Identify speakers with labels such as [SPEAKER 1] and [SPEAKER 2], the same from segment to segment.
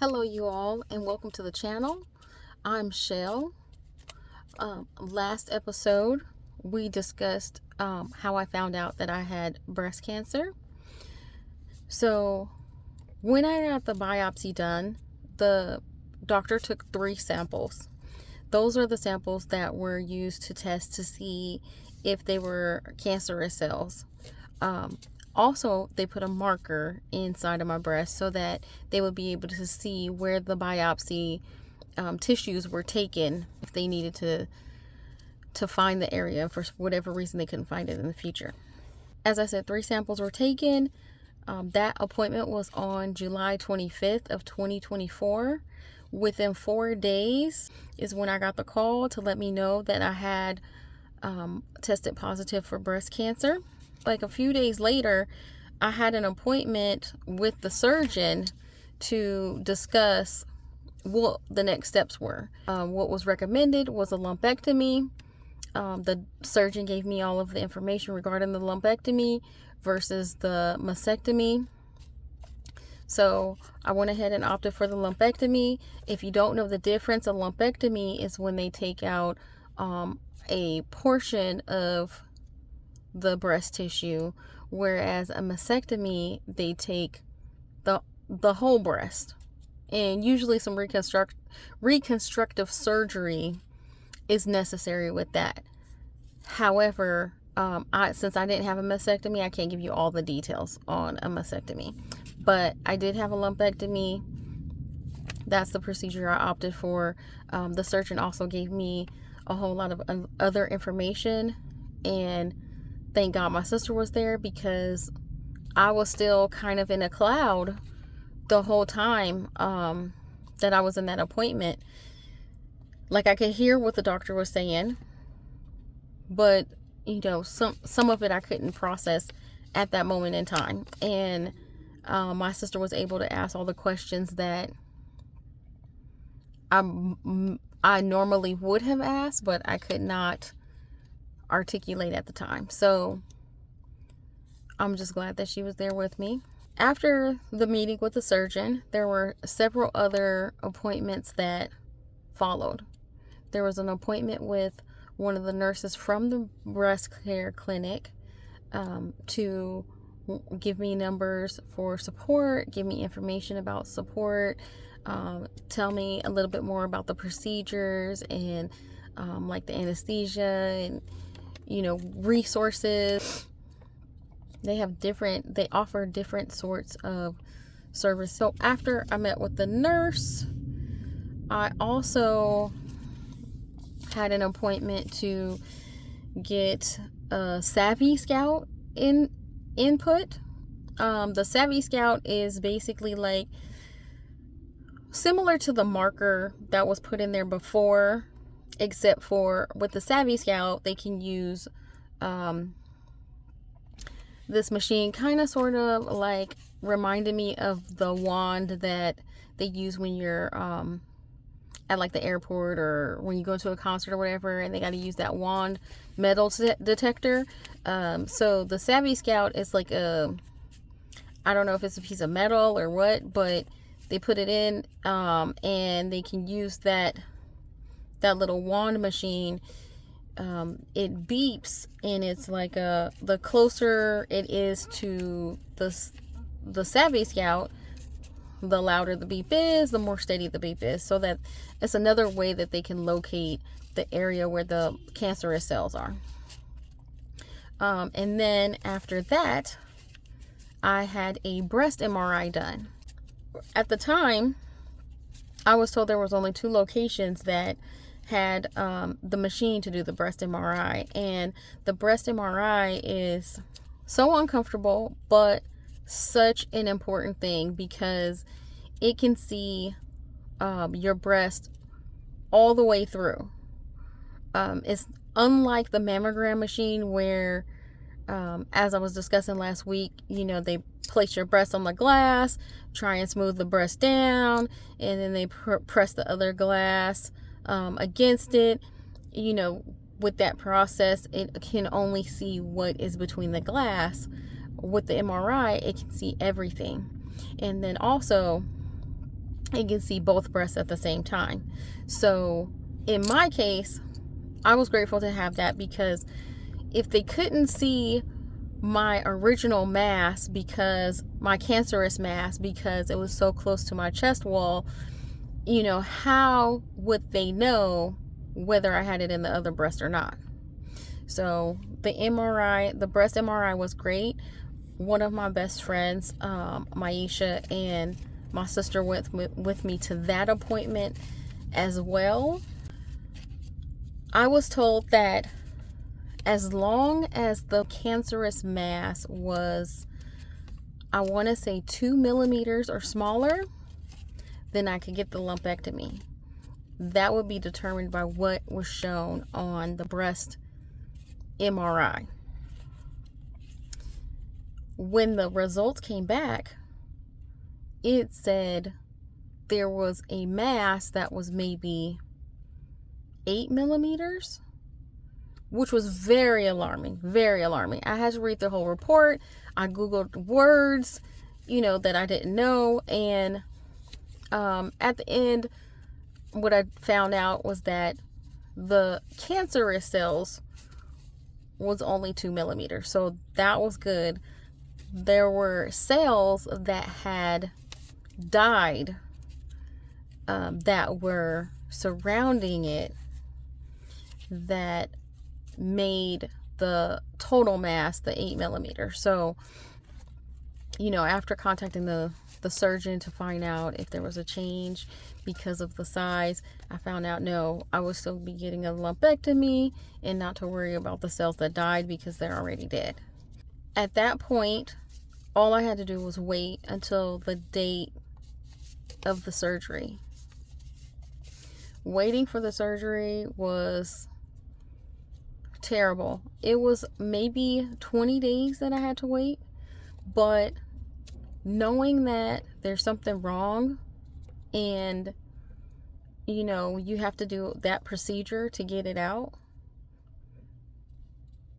[SPEAKER 1] Hello you all, and welcome to the channel. I'm Shell. Last episode we discussed how I found out that I had breast cancer. So when I got the biopsy done, the doctor took 3 samples. Those are the samples that were used to test to see if they were cancerous cells. Also, they put a marker inside of my breast so that they would be able to see where the biopsy tissues were taken if they needed to find the area for whatever reason they couldn't find it in the future. As I said, 3 samples were taken. That appointment was on July 25th of 2024. Within 4 days is when I got the call to let me know that I had tested positive for breast cancer. Like a few days later, I had an appointment with the surgeon to discuss what the next steps were. What was recommended was a lumpectomy. The surgeon gave me all of the information regarding the lumpectomy versus the mastectomy. So I went ahead and opted for the lumpectomy. If you don't know the difference, a lumpectomy is when they take out a portion of the breast tissue, whereas a mastectomy, they take the whole breast. And usually some reconstructive surgery is necessary with that. However, since I didn't have a mastectomy, I can't give you all the details on a mastectomy. But I did have a lumpectomy. That's the procedure I opted for. The surgeon also gave me a whole lot of other information, and thank God my sister was there, because I was still kind of in a cloud the whole time that I was in that appointment. Like, I could hear what the doctor was saying, but some of it I couldn't process at that moment in time. And my sister was able to ask all the questions that I normally would have asked, but I could not articulate at the time. So I'm just glad that she was there with me. After the meeting with the surgeon, there were several other appointments that followed. There was an appointment with one of the nurses from the breast care clinic to give me numbers for support, give me information about support, tell me a little bit more about the procedures and like the anesthesia and resources. They offer different sorts of service. So after I met with the nurse, I also had an appointment to get a Savvy Scout input. The Savvy Scout is basically like similar to the marker that was put in there before, except for with the Savvy Scout, they can use this machine, kind of sort of like reminded me of the wand that they use when you're at like the airport or when you go to a concert or whatever, and they got to use that wand metal detector. So the Savvy Scout is like I don't know if it's a piece of metal or what, but they put it in and they can use that little wand machine. It beeps, and it's like the closer it is to the Savvy Scout, the louder the beep is, the more steady the beep is. So that it's another way that they can locate the area where the cancerous cells are. And then after that, I had a breast MRI done. At the time, I was told there was only 2 locations that had the machine to do the breast MRI, and the breast MRI is so uncomfortable, but such an important thing, because it can see your breast all the way through. It's unlike the mammogram machine where as I was discussing last week, they place your breast on the glass, try and smooth the breast down, and then they press the other glass against it. With that process, it can only see what is between the glass. With the MRI, it can see everything. And then also, it can see both breasts at the same time. So in my case, I was grateful to have that, because if they couldn't see my original mass, because my cancerous mass, because it was so close to my chest wall, you know, how would they know whether I had it in the other breast or not? So the MRI, the breast MRI was great. One of my best friends, Maisha, and my sister went with me to that appointment as well. I was told that as long as the cancerous mass was, I want to say 2 millimeters or smaller, then I could get the lumpectomy. That would be determined by what was shown on the breast MRI. When the results came back, it said there was a mass that was maybe 8 millimeters, which was very alarming, very alarming. I had to read the whole report. I Googled words, you know, that I didn't know. And at the end, what I found out was that the cancerous cells was only 2 millimeters. So that was good. There were cells that had died that were surrounding it that made the total mass the 8 millimeters. So, you know, after contacting the surgeon to find out if there was a change because of the size, I found out no, I would still be getting a lumpectomy and not to worry about the cells that died because they're already dead. At that point, all I had to do was wait until the date of the surgery. Waiting for the surgery was terrible. It was maybe 20 days that I had to wait, but knowing that there's something wrong and, you know, you have to do that procedure to get it out,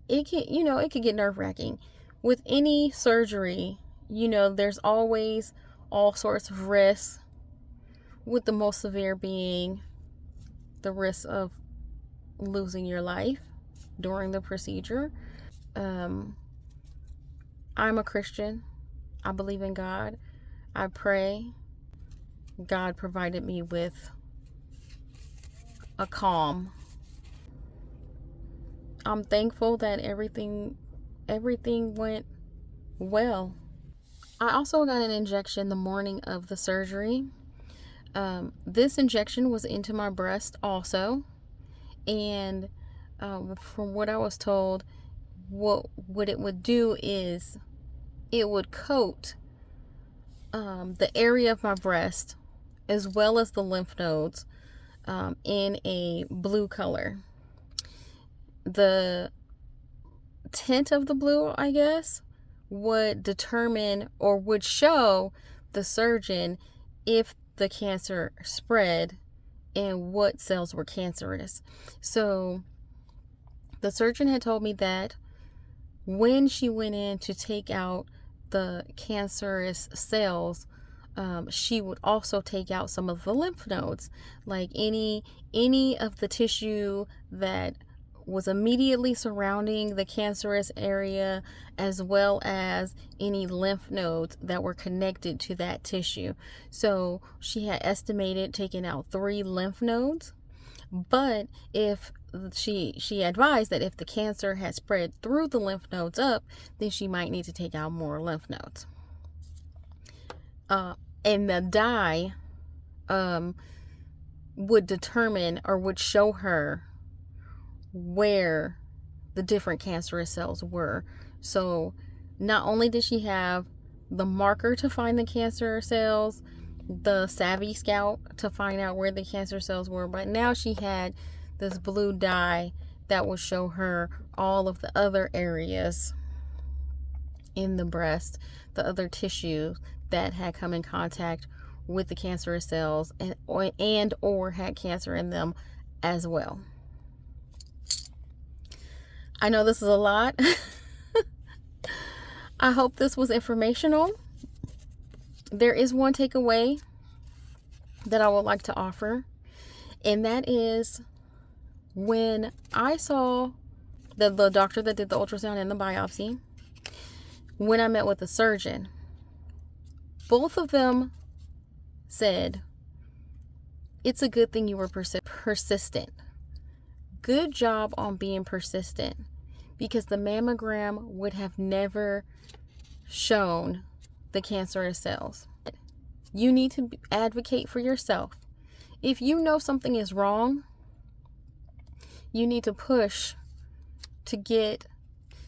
[SPEAKER 1] it can, you know, it could get nerve-wracking. With any surgery, you know, there's always all sorts of risks, with the most severe being the risk of losing your life during the procedure. I'm a Christian. I believe in God. I pray. God provided me with a calm. I'm thankful that everything went well. I also got an injection the morning of the surgery. This injection was into my breast also, and from what I was told, what it would do is it would coat the area of my breast as well as the lymph nodes in a blue color. The tint of the blue, I guess, would determine or would show the surgeon if the cancer spread and what cells were cancerous. So the surgeon had told me that when she went in to take out the cancerous cells, she would also take out some of the lymph nodes, like any of the tissue that was immediately surrounding the cancerous area, as well as any lymph nodes that were connected to that tissue. So she had estimated taking out 3 lymph nodes, but if she advised that if the cancer had spread through the lymph nodes up, then she might need to take out more lymph nodes. And the dye would determine or would show her where the different cancerous cells were. So not only did she have the marker to find the cancer cells, the Savvy Scout to find out where the cancer cells were, but now she had this blue dye that would show her all of the other areas in the breast, the other tissue that had come in contact with the cancerous cells and or had cancer in them as well. I know this is a lot. I hope this was informational. There is one takeaway that I would like to offer. And that is, when I saw the doctor that did the ultrasound and the biopsy, when I met with the surgeon, both of them said, it's a good thing you were persistent. Good job on being persistent, because the mammogram would have never shown the cancerous cells. You need to advocate for yourself. If you know something is wrong, you need to push to get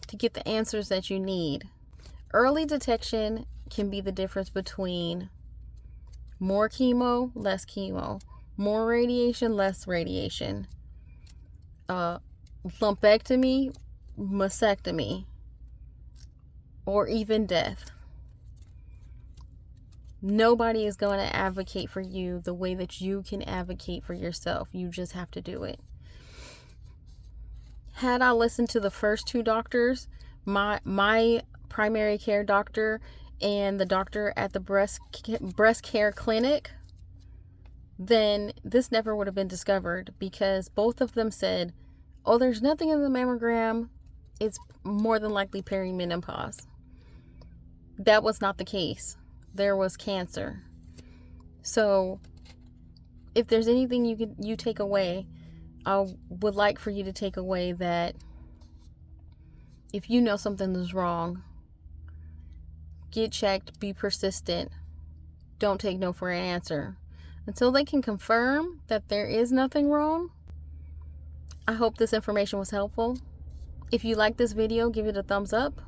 [SPEAKER 1] the answers that you need. Early detection can be the difference between more chemo, less chemo, more radiation, less radiation, lumpectomy, mastectomy, or even death. Nobody is going to advocate for you the way that you can advocate for yourself. You just have to do it. Had I listened to the first two doctors, my primary care doctor and the doctor at the breast care clinic, then this never would have been discovered, because both of them said, oh, there's nothing in the mammogram, it's more than likely perimenopause. That was not the case. There was cancer. So if there's anything you take away, I would like for you to take away that if you know something is wrong, get checked, be persistent. Don't take no for an answer. Until they can confirm that there is nothing wrong. I hope this information was helpful. If you like this video, give it a thumbs up.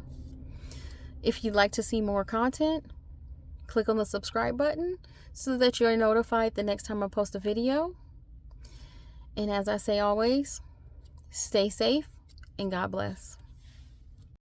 [SPEAKER 1] If you'd like to see more content, click on the subscribe button so that you're notified the next time I post a video. And as I say always, stay safe and God bless.